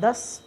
10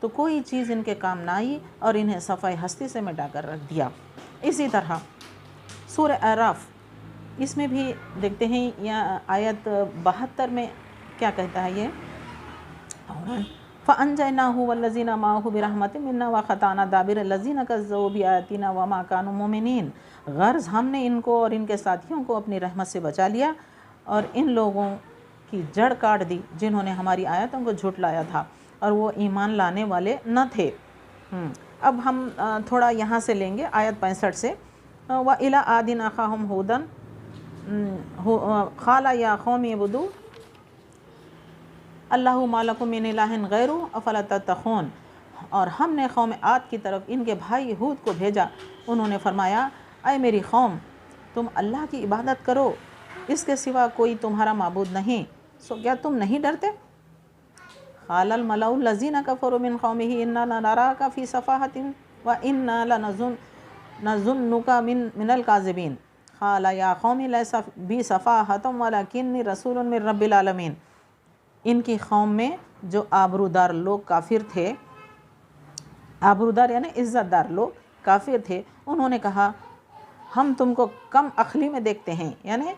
تو کوئی چیز ان کے کام نہ آئی اور انہیں صفحہ ہستی سے مٹا کر رکھ دیا۔ اسی طرح سورہ اعراف، اس میں بھی دیکھتے ہیں یا آیت 72 میں کیا کہتا ہے یہ، فَأَنْجَيْنَاهُ وَالَّذِينَ مَعَهُ بِرَحْمَةٍ مِنَّا وَقَطَعْنَا دَابِرَ الَّذِينَ كَذَّبُوا بِآيَاتِنَا وَمَا كَانُوا مُؤْمِنِينَ۔ غرض ہم نے ان کو اور ان کے ساتھیوں کو اپنی رحمت سے بچا لیا اور ان لوگوں کی جڑ کاٹ دی جنہوں نے ہماری آیتوں کو جھٹلایا تھا اور وہ ایمان لانے والے نہ تھے۔ اب ہم تھوڑا یہاں سے لیں گے آیت 65 سے، وَإِلَىٰ عَادٍ أَخَاهُمْ هُودًا قَالَ يَا قَوْمِ اعْبُدُوا اللَّهَ مَا لَكُم مِّنْ إِلَٰهٍ غَيْرُهُ أَفَلَا تَتَّقُونَ۔ اور ہم نے قوم عاد کی طرف ان کے بھائی ہود کو بھیجا، انہوں نے فرمایا اے میری قوم تم اللہ کی عبادت کرو، اس کے سوا کوئی تمہارا معبود نہیں، سو کیا تم نہیں ڈرتے؟ قال الملأ الذين كفروا من قومه إنا لنراك في سفاهة وإنا لنظنك من الكاذبين قال يا قوم ليس بي سفاهة ولكني رسول من رب العالمين۔ ان کی قوم میں جو آبرودار لوگ کافر تھے، آبرودار یعنی عزت دار لوگ کافر تھے، انہوں نے کہا ہم تم کو کم عقلی میں دیکھتے ہیں، یعنی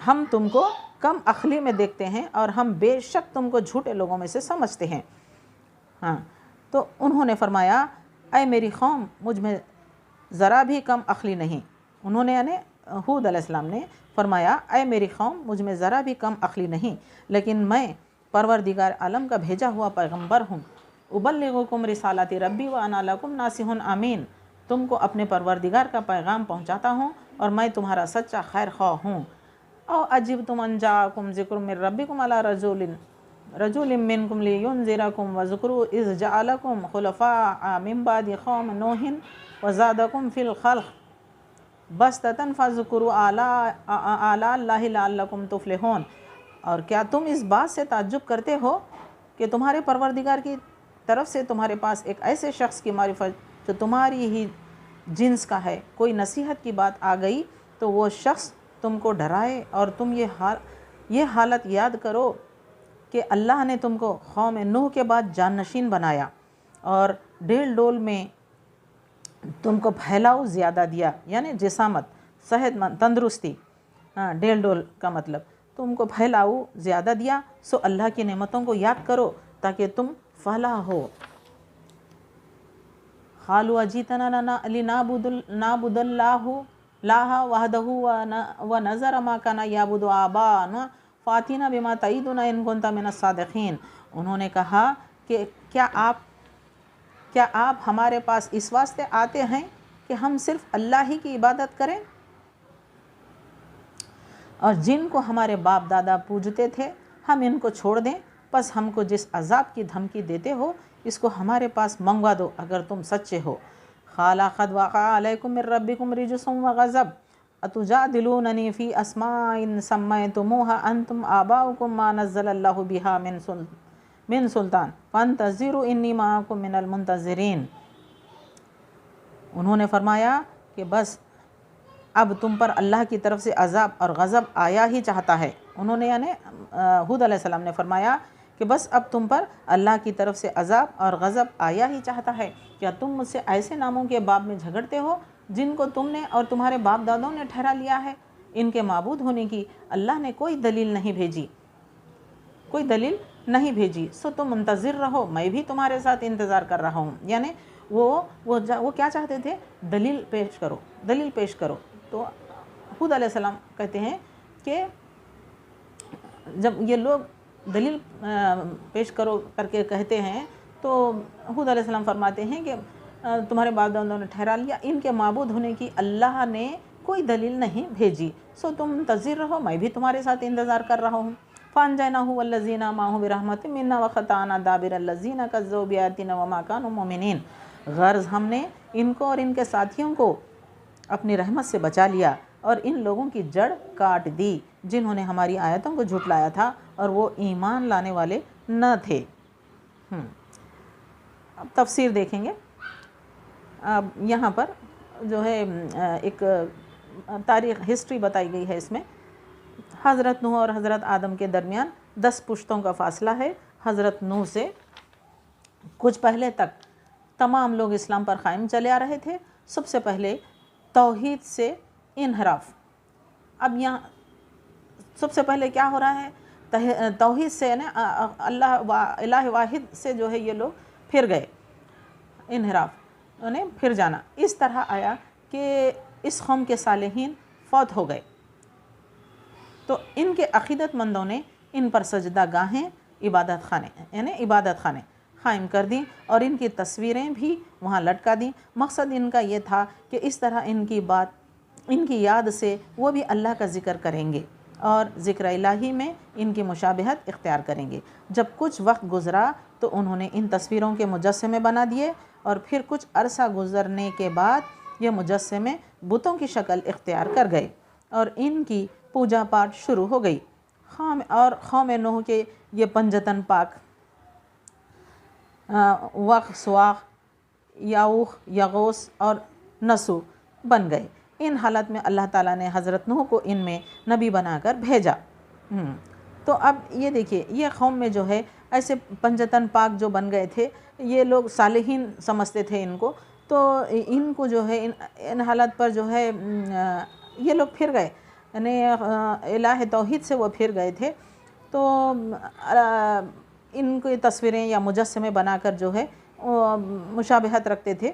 ہم تم کو کم عقلی میں دیکھتے ہیں اور ہم بے شک تم کو جھوٹے لوگوں میں سے سمجھتے ہیں۔ تو انہوں نے فرمایا اے میری قوم مجھ میں ذرا بھی کم عقلی نہیں، انہوں نے یعنی ہود علیہ السلام نے فرمایا اے میری قوم مجھ میں ذرا بھی کم عقلی نہیں، لیکن میں پروردگار عالم کا بھیجا ہوا پیغمبر ہوں، ابلغکم رسالات ربی وانا لکم ناصح امین، تم کو اپنے پروردگار کا پیغام پہنچاتا ہوں اور میں تمہارا سچا خیر خواہ ہوں۔ او اجبتم ان جاءکم ذکر من ربکم علی رجل منکم لینذرکم وذکروا اذ جعلکم خلفاء من بعد قوم نوح وزادکم فی الخلق بسطۃ فاذکروا آلاء اللہ لعلکم تفلحون۔ اور کیا تم اس بات سے تعجب کرتے ہو کہ تمہارے پروردگار کی طرف سے تمہارے پاس ایک ایسے شخص کی معرفت جو تمہاری ہی جنس کا ہے، کوئی نصیحت کی بات آ گئی تو وہ شخص تم کو ڈرائے، اور تم یہ حالت یاد کرو کہ اللہ نے تم کو قوم نوح کے بعد جانشین بنایا اور ڈیل ڈول میں تم کو پھیلاؤ زیادہ دیا، یعنی جسامت، صحت مند، تندرستی، ڈیل ڈول کا مطلب تم کو پھیلاؤ زیادہ دیا، سو اللہ کی نعمتوں کو یاد کرو تاکہ تم فلاح ہو۔ قالوا اجئتنا لنعبد اللہ وحدہ ونذر ما کان یعبد آباؤنا فاتنا بما تعیدنا ان کنت من الصادقین۔ انہوں نے کہا کہ کیا آپ ہمارے پاس اس واسطے آتے ہیں کہ ہم صرف اللہ ہی کی عبادت کریں، اور جن کو ہمارے باپ دادا پوجتے تھے ہم ان کو چھوڑ دیں؟ پس ہم کو جس عذاب کی دھمکی دیتے ہو اس کو ہمارے پاس منگوا دو اگر تم سچے ہو۔ قال قد وقع علیکم من ربکم رجس وغضب اتجادلوننی فی اسماء سمیتموها انتم آباؤکم ما نزل اللہ بها من سلطان فانتظروا انی معکم من المنتظرین۔ انہوں نے فرمایا کہ بس اب تم پر اللہ کی طرف سے عذاب اور غضب آیا ہی چاہتا ہے۔ انہوں نے یعنی ہود علیہ السلام نے فرمایا کہ بس اب تم پر اللہ کی طرف سے عذاب اور غضب آیا ہی چاہتا ہے۔ کیا تم مجھ سے ایسے ناموں کے باب میں جھگڑتے ہو جن کو تم نے اور تمہارے باپ دادوں نے ٹھہرا لیا ہے؟ ان کے معبود ہونے کی اللہ نے کوئی دلیل نہیں بھیجی، سو تم منتظر رہو، میں بھی تمہارے ساتھ انتظار کر رہا ہوں۔ یعنی وہ کیا چاہتے تھے؟ دلیل پیش کرو۔ تو ہود علیہ السلام کہتے ہیں کہ جب یہ لوگ دلیل پیش کرو کر کے کہتے ہیں تو ہود علیہ السلام فرماتے ہیں کہ تمہارے باپ دادوں نے ٹھہرا لیا، ان کے معبود ہونے کی اللہ نے کوئی دلیل نہیں بھیجی، سو تم منتظر رہو، میں بھی تمہارے ساتھ انتظار کر رہا ہوں۔ فَأَنْجَيْنَاهُ وَالَّذِينَ مَعَهُ بِرَحْمَةٍ مِنَّا وَقَطَعْنَا دَابِرَ الَّذِينَ كَذَّبُوا بِآيَاتِنَا وَمَا كَانُوا مُؤْمِنِينَ۔ غرض ہم نے ان کو اور ان کے ساتھیوں کو اپنی رحمت سے بچا لیا اور ان لوگوں کی جڑ کاٹ دی جنہوں نے ہماری آیتوں کو جھٹلایا تھا اور وہ ایمان لانے والے نہ تھے۔ اب تفسیر دیکھیں گے۔ اب یہاں پر جو ہے ایک تاریخ ہسٹری بتائی گئی ہے، اس میں حضرت نوح اور حضرت آدم کے درمیان 10 پشتوں کا فاصلہ ہے۔ حضرت نوح سے کچھ پہلے تک تمام لوگ اسلام پر قائم چلے آ رہے تھے، سب سے پہلے توحید سے انحراف۔ اب یہاں سب سے پہلے کیا ہو رہا ہے؟ توحید سے یعنی الہ واحد سے جو ہے یہ لوگ پھر گئے، انحراف یعنی پھر جانا۔ اس طرح آیا کہ اس قوم کے صالحین فوت ہو گئے، تو ان کے عقیدت مندوں نے ان پر سجدہ گاہیں، عبادت خانے یعنی عبادت خانے قائم کر دیں اور ان کی تصویریں بھی وہاں لٹکا دیں۔ مقصد ان کا یہ تھا کہ اس طرح ان کی یاد سے وہ بھی اللہ کا ذکر کریں گے اور ذکر الہی میں ان کی مشابہت اختیار کریں گے۔ جب کچھ وقت گزرا تو انہوں نے ان تصویروں کے مجسمے بنا دیے، اور پھر کچھ عرصہ گزرنے کے بعد یہ مجسمے بتوں کی شکل اختیار کر گئے اور ان کی پوجا پاٹ شروع ہو گئی۔ قوم نوح کے یہ پنجتن پاک، وق، سواق، یعوق، یغوث اور نسو بن گئے۔ ان حالت میں اللہ تعالیٰ نے حضرت نوح کو ان میں نبی بنا کر بھیجا۔ تو اب یہ دیکھیے، یہ قوم میں جو ہے ایسے پنجتن پاک جو بن گئے تھے، یہ لوگ صالحین سمجھتے تھے ان کو، تو ان کو جو ہے ان حالت پر جو ہے یہ لوگ پھر گئے، یعنی الہ توحید سے وہ پھر گئے تھے، تو ان کی تصویریں یا مجسمے بنا کر جو ہے مشابہت رکھتے تھے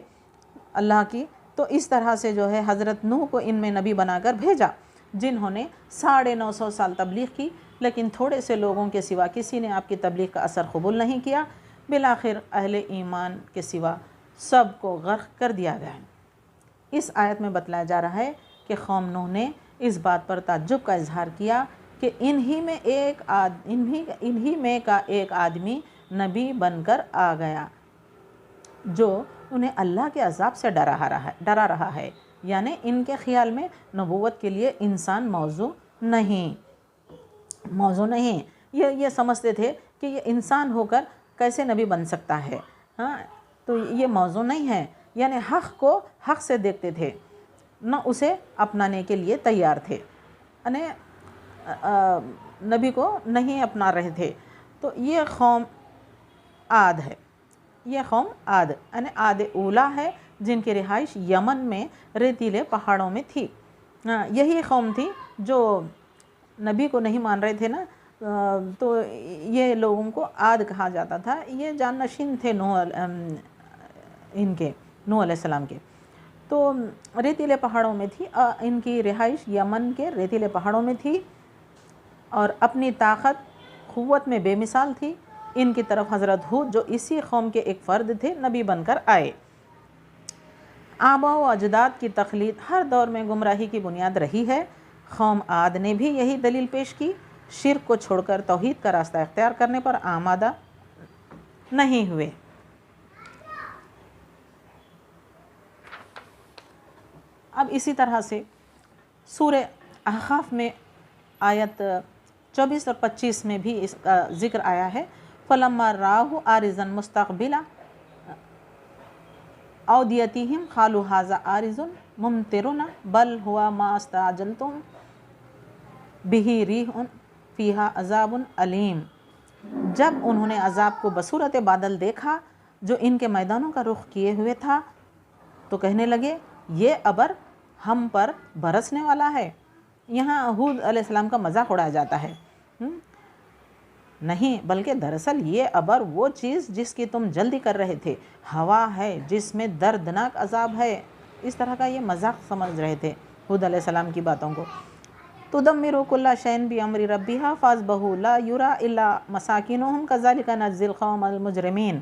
اللہ کی۔ تو اس طرح سے جو ہے حضرت نوح کو ان میں نبی بنا کر بھیجا، جنہوں نے 950 سال تبلیغ کی، لیکن تھوڑے سے لوگوں کے سوا کسی نے آپ کی تبلیغ کا اثر قبول نہیں کیا۔ بالآخر اہل ایمان کے سوا سب کو غرق کر دیا گیا۔ اس آیت میں بتلایا جا رہا ہے کہ قوم نوح نے اس بات پر تعجب کا اظہار کیا کہ انہی میں کا ایک آدمی نبی بن کر آ گیا جو انہیں اللہ کے عذاب سے ڈرا رہا ہے، یعنی ان کے خیال میں نبوت کے لیے انسان موضوع نہیں، یہ سمجھتے تھے کہ یہ انسان ہو کر کیسے نبی بن سکتا ہے، تو یہ موضوع نہیں ہے، یعنی حق کو حق سے دیکھتے تھے، نہ اسے اپنانے کے لیے تیار تھے، یعنی نبی کو نہیں اپنا رہے تھے۔ تو یہ قوم عاد ہے، یہ قوم عاد یعنی عاد اولا ہے، جن کی رہائش یمن میں ریتیلے پہاڑوں میں تھی۔ یہی قوم تھی جو نبی کو نہیں مان رہے تھے نا، تو یہ لوگوں کو عاد کہا جاتا تھا۔ یہ جانشین تھے نوح علیہ السلام کے، تو ریتیلے پہاڑوں میں تھی، ان کی رہائش یمن کے ریتیلے پہاڑوں میں تھی اور اپنی طاقت قوت میں بے مثال تھی۔ ان کی طرف حضرت ہود جو اسی قوم کے ایک فرد تھے، نبی بن کر آئے۔ آباء و اجداد کی تقلید ہر دور میں گمراہی کی بنیاد رہی ہے۔ قوم عاد نے بھی یہی دلیل پیش کی، شرک کو چھوڑ کر توحید کا راستہ اختیار کرنے پر آمادہ نہیں ہوئے۔ اب اسی طرح سے سورہ احقاف میں آیت 24 اور 25 میں بھی اس کا ذکر آیا ہے۔ فَلَمَّا رَأَوْهُ عَارِضًا مُسْتَقْبِلَ أَوْدِيَتِهِمْ قَالُوا هَٰذَا عَارِضٌ مُمْطِرُنَا بَلْ هُوَ مَا اسْتَعْجَلْتُمْ بِهِ رِيحٌ فِيهَا عَذَابٌ أَلِيمٌ۔ جب انہوں نے عذاب کو بصورت بادل دیکھا جو ان کے میدانوں کا رخ کیے ہوئے تھا، تو کہنے لگے یہ ابر ہم پر برسنے والا ہے۔ یہاں ہود علیہ السلام کا مذاق اڑایا جاتا ہے، نہیں بلکہ دراصل یہ ابر وہ چیز جس کی تم جلدی کر رہے تھے، ہوا ہے جس میں دردناک عذاب ہے۔ اس طرح کا یہ مذاق سمجھ رہے تھے ہود علیہ السلام کی باتوں کو۔ تُدَمِّرُ كُلَّ شَيْءٍ بِأَمْرِ رَبِّهَا فَأَصْبَحُوا لَا يُرَىٰ إِلَّا مَسَاكِنُهُمْ كَذَٰلِكَ نَجْزِي الْقَوْمَ الْمُجْرِمِينَ،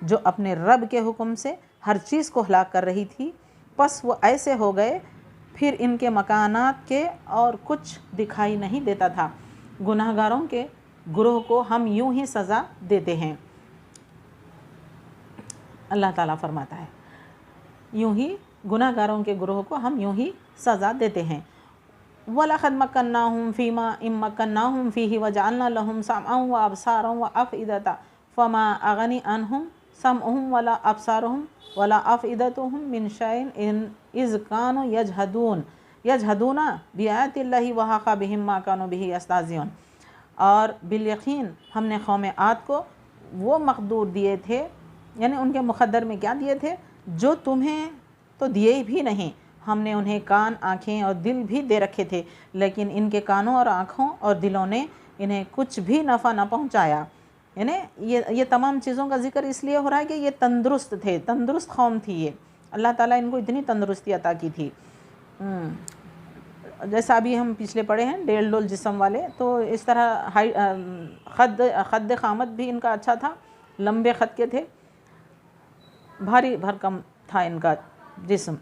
جو اپنے رب کے حکم سے ہر چیز کو ہلاک کر رہی تھی، پس وہ ایسے ہو گئے، پھر ان کے مکانات کے اور کچھ دکھائی نہیں دیتا تھا۔ گناہ گاروں کے گروہ کو ہم یوں ہی سزا دیتے ہیں، اللہ تعالیٰ فرماتا ہے یوں ہی گناہ گاروں کے گروہ کو ہم یوں ہی سزا دیتے ہیں۔ وَلَقَدْ مَكَّنَّاهُمْ فِي مَا إِن مَّكَّنَّاهُمْ فِيهِ وَجَعَلْنَا لَهُمْ سَمْعًا وَأَبْصَارًا وَأَفْئِدَةً فَمَا أَغْنَىٰ عَنْهُمْ سَمْعُهُمْ وَلَا أَبْصَارُهُمْ وَلَا أَفْئِدَتُهُمْ مِنْ شَيْءٍ إِذْ كَانُوا يَجْحَدُونَ بِآيَاتِ اللَّهِ وَحَاقَ بِهِم مَّا كَانُوا بِهِ يَسْتَهْزِئُونَ۔ اور بالیقین ہم نے قوم عاد کو وہ مقدور دیے تھے یعنی ان کے مقدر میں کیا دیے تھے؟ جو تمہیں تو دیے بھی نہیں، ہم نے انہیں کان، آنکھیں اور دل بھی دے رکھے تھے، لیکن ان کے کانوں اور آنکھوں اور دلوں نے انہیں کچھ بھی نفع نہ پہنچایا۔ یعنی یہ تمام چیزوں کا ذکر اس لیے ہو رہا ہے کہ یہ تندرست تھے، تندرست قوم تھی یہ، اللہ تعالیٰ ان کو اتنی تندرستی عطا کی تھی۔ جیسا ابھی ہم پچھلے پڑھے ہیں ڈیل ڈول جسم والے، تو اس طرح خد قامت بھی ان کا اچھا تھا، لمبے خد کے تھے، بھاری بھرکم تھا ان کا جسم،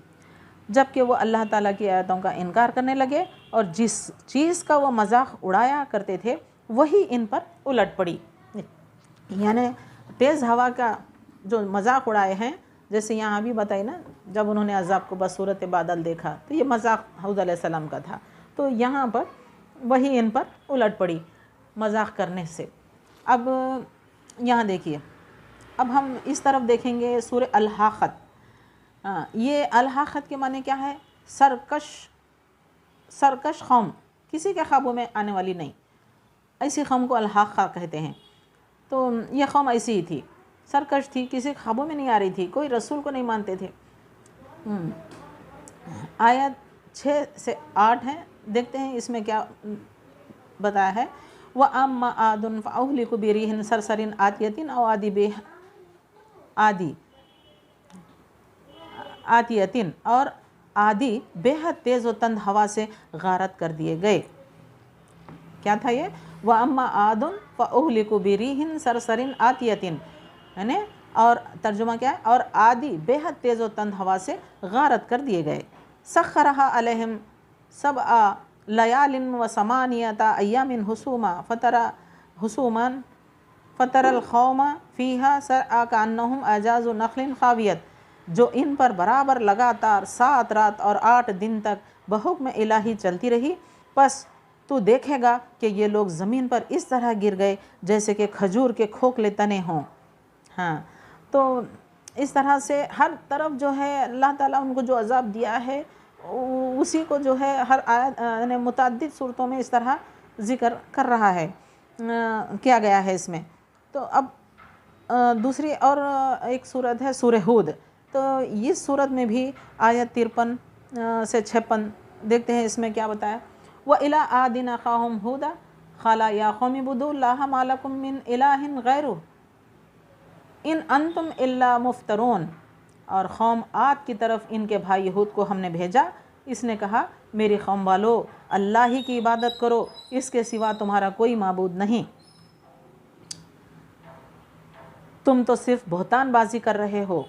جبکہ وہ اللہ تعالیٰ کی آیتوں کا انکار کرنے لگے اور جس چیز کا وہ مذاق اڑایا کرتے تھے وہی ان پر الٹ پڑی۔ یعنی تیز ہوا کا جو مذاق اڑائے ہیں، جیسے یہاں بھی بتائی نا، جب انہوں نے عذاب کو بصورت بادل دیکھا تو یہ مذاق حود علیہ السلام کا تھا، تو یہاں پر وہی ان پر الٹ پڑی مذاق کرنے سے۔ اب یہاں دیکھیے، اب ہم اس طرف دیکھیں گے سورہ الحاقۃ۔ یہ الحاقۃ کے معنی کیا ہے؟ سرکش قوم، کسی کے خوابوں میں آنے والی نہیں، ایسی قوم کو الحاقہ کہتے ہیں۔ تو یہ قوم ایسی ہی تھی، سرکش تھی، کسی خوابوں میں نہیں آ رہی تھی، کوئی رسول کو نہیں مانتے تھے۔ آیت 6 سے 8 ہیں، دیکھتے ہیں اس میں کیا بتایا ہے۔ وَأَمَّا عَادٌ فَأُهْلِكُوا بِرِيحٍ صَرْصَرٍ عَاتِيَةٍ أَوْ عَادِيَةٍ، اور عادی بے حد تیز و تند ہوا سے غارت کر دیے گئے۔ کیا تھا یہ؟ وَأَمَّا عَادٌ فَأُهْلِكُوا بِرِيحٍ صَرْصَرٍ عَاتِيَةٍ، یعنی اور ترجمہ کیا ہے؟ اور عادی بے حد تیز و تند ہوا سے غارت کر دیے گئے۔ سَخَّرَهَا عَلَيْهِمْ 7 لَيَالٍ و8 أَيَّامٍ حُسُومًا فَتَرَى الْقَوْمَ فِيهَا صَرْعَىٰ كَأَنَّهُمْ أَعْجَازُ نَخْلٍ خَاوِيَةٍ، جو ان پر برابر لگاتار 7 رات اور 8 دن تک بحکم الہی چلتی رہی، پس تو دیکھے گا کہ یہ لوگ زمین پر اس طرح گر گئے جیسے کہ کھجور کے کھوکھلے تنے ہوں۔ ہاں، تو اس طرح سے ہر طرف جو ہے اللہ تعالیٰ ان کو جو عذاب دیا ہے اسی کو جو ہے ہر آیت یعنی متعدد صورتوں میں اس طرح ذکر کر رہا ہے، کیا گیا ہے اس میں۔ تو اب دوسری اور ایک صورت ہے سورہ ہود، تو اس صورت میں بھی آیت 53 سے 56 دیکھتے ہیں، اس میں کیا بتایا۔ وَإِلَىٰ عَادٍ أَخَاهُمْ هُودًا قَالَ يَا قَوْمِ اعْبُدُوا اللَّهَ مَا لَكُم مِّنْ إِلَٰهٍ غَيْرُهُ إِنْ أَنْتُمْ إِلَّا مُفْتَرُونَ۔ اور قوم عاد کی طرف ان کے بھائی ہود کو ہم نے بھیجا، اس نے کہا میری قوم والو اللہ ہی کی عبادت کرو، اس کے سوا تمہارا کوئی معبود نہیں، تم تو صرف بہتان بازی کر رہے ہو۔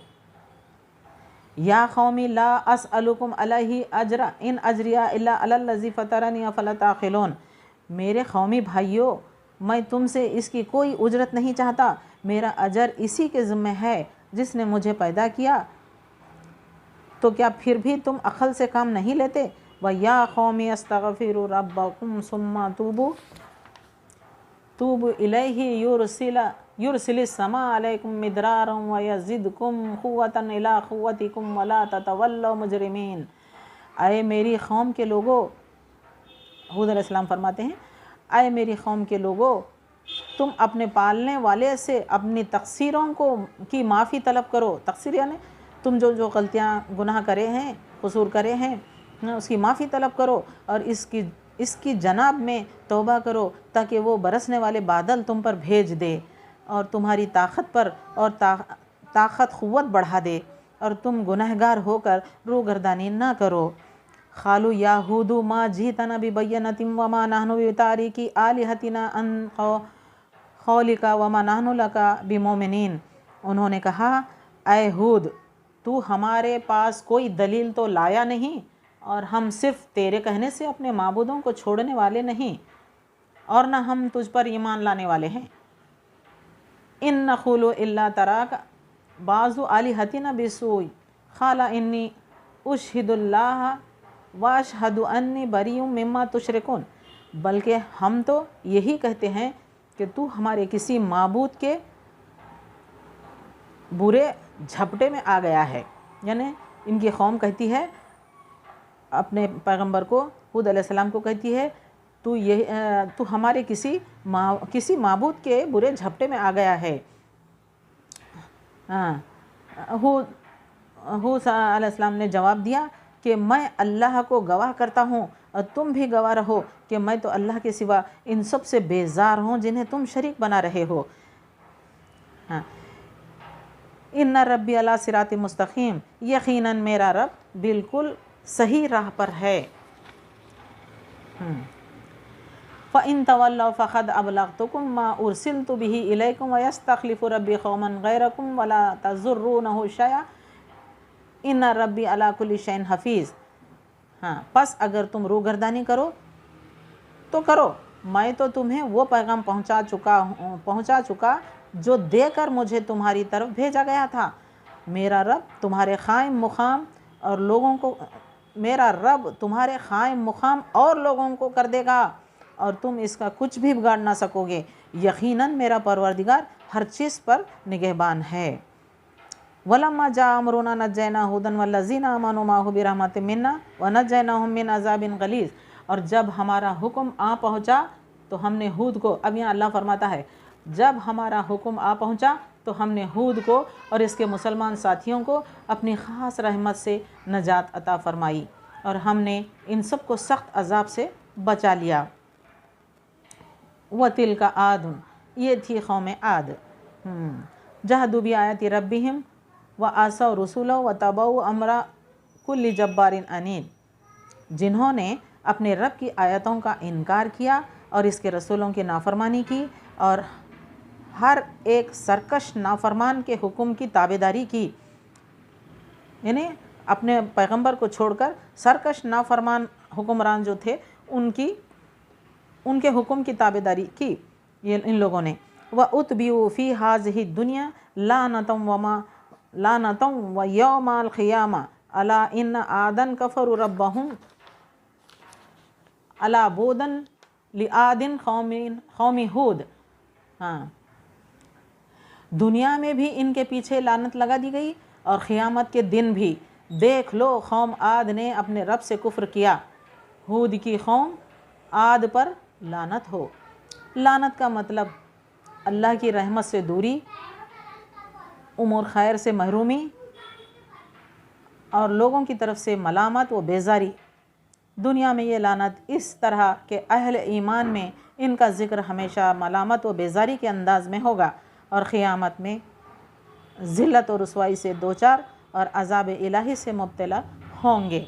یا قومی لا اسألکم علیہ اجرا ان اجریہ الا علی الذی فطرنی افلا تعقلون۔ میرے قومی بھائیوں، میں تم سے اس کی کوئی اجرت نہیں چاہتا، میرا اجر اسی کے ذمہ ہے جس نے مجھے پیدا کیا، تو کیا پھر بھی تم عقل سے کام نہیں لیتے؟ وَيَا قَوْمِ اسْتَغْفِرُوا رَبَّكُمْ ثُمَّ توبوا إِلَيْهِ يُرْسِلِ السَّمَاءَ عَلَيْكُمْ مِدْرَارًا وَيَزِدْكُمْ قُوَّةً إِلَىٰ قُوَّتِكُمْ وَلَا تَتَوَلَّوْا مُجْرِمِينَ۔ اے میری قوم کے لوگو، حود علیہ السلام فرماتے ہیں، اے میری قوم کے لوگو، تم اپنے پالنے والے سے اپنی تقصیروں کی معافی طلب کرو۔ تقصیر یعنی تم جو غلطیاں گناہ کرے ہیں، قصور کرے ہیں، اس کی معافی طلب کرو اور اس کی جناب میں توبہ کرو تاکہ وہ برسنے والے بادل تم پر بھیج دے اور تمہاری طاقت پر اور طاقت قوت بڑھا دے اور تم گنہگار ہو کر روگردانی نہ کرو۔ قالوا یا ہود ما جئتنا ببینۃ وما نحن بتاریکی آلہتنا عن قولک وما نحن لک بمؤمنین۔ انہوں نے کہا، اے ہود، تو ہمارے پاس کوئی دلیل تو لایا نہیں اور ہم صرف تیرے کہنے سے اپنے معبودوں کو چھوڑنے والے نہیں، اور نہ ہم تجھ پر ایمان لانے والے ہیں۔ ان نقول الا تراک بعض آلہتنا بسوء قال انی اشہد اللہ واشہد انی بریء مما تشرکون۔ بلکہ ہم تو یہی کہتے ہیں کہ تو ہمارے کسی معبود کے برے جھپٹے میں آ گیا ہے۔ یعنی ان کی قوم کہتی ہے اپنے پیغمبر کو، حود علیہ السلام کو کہتی ہے، تو ہمارے کسی معبود کے برے جھپٹے میں آ گیا ہے۔ ہود علیہ السلام نے جواب دیا کہ میں اللہ کو گواہ کرتا ہوں اور تم بھی گواہ رہو کہ میں تو اللہ کے سوا ان سب سے بیزار ہوں جنہیں تم شریک بنا رہے ہو۔ ان ربی علی صراط مستقیم، یقیناً میرا رب بالکل صحیح راہ پر ہے۔ فَإِن تَوَلَّوْا فَقَدْ أَبْلَغْتُكُم مَّا أُرْسِلْتُ بِهِ إِلَيْكُمْ وَيَسْتَخْلِفُ رَبِّي قَوْمًا غَيْرَكُمْ وَلَا تَضُرُّونَهُ شَيْئًا إِنَّ رَبِّي عَلَىٰ كُلِّ شَيْءٍ حَفِيظٌ۔ پس اگر تم روگردانی کرو تو کرو، میں تو تمہیں وہ پیغام پہنچا چکا جو دے کر مجھے تمہاری طرف بھیجا گیا تھا۔ میرا رب تمہارے قائم مقام اور لوگوں کو کر دے گا، اور تم اس کا کچھ بھی بگاڑ نہ سکو گے۔ یقیناً میرا پروردگار ہر چیز پر نگہبان ہے۔ وَلَمَّا جَاءَ أَمْرُنَا نَجَّيْنَا هُودًا وَالَّذِينَ آمَنُوا مَعَهُ بِرَحْمَةٍ مِنَّا وَنَجَّيْنَاهُم مِّنْ عَذَابٍ غَلِيظٍ۔ اور جب ہمارا حکم آ پہنچا تو ہم نے ہود کو، اب یہاں اللہ فرماتا ہے جب ہمارا حکم آ پہنچا تو ہم نے ہود کو اور اس کے مسلمان ساتھیوں کو اپنی خاص رحمت سے نجات عطا فرمائی، اور ہم نے ان سب کو سخت عذاب سے بچا لیا۔ وَتِلْكَ عَادٌ، یہ تھی قوم عاد۔ جَحَدُوا بِآیَاتِ رَبِّهِمْ وَعَصَوْا رُسُلَهُ وَاتَّبَعُوا أَمْرَ كُلِّ جَبَّارٍ عَنِیدٍ، جنہوں نے اپنے رب کی آیتوں کا انکار کیا اور اس کے رسولوں کی نافرمانی کی، اور ہر ایک سرکش نافرمان کے حکم کی تابعداری کی، یعنی اپنے پیغمبر کو چھوڑ کر سرکش نافرمان حکمران جو تھے ان کے حکم کی تابعداری کی ان لوگوں نے۔ وَأُتْبِعُوا فِي هَٰذِهِ الدُّنْيَا لَعْنَةً وَيَوْمَ الْقِيَامَةِ أَلَا إِنَّ عَادًا كَفَرُوا رَبَّهُمْ أَلَا بُعْدًا لِعَادٍ قَوْمِ ہود۔ دنیا میں بھی ان کے پیچھے لعنت لگا دی گئی، اور قیامت کے دن بھی دیکھ لو قوم عاد نے اپنے رب سے کفر کیا۔ ہود کی قوم عاد پر لعنت ہو۔ لعنت کا مطلب اللہ کی رحمت سے دوری، امور خیر سے محرومی، اور لوگوں کی طرف سے ملامت و بیزاری۔ دنیا میں یہ لعنت اس طرح کہ اہل ایمان میں ان کا ذکر ہمیشہ ملامت و بیزاری کے انداز میں ہوگا، اور قیامت میں ذلت و رسوائی سے دوچار اور عذاب الہی سے مبتلا ہوں گے۔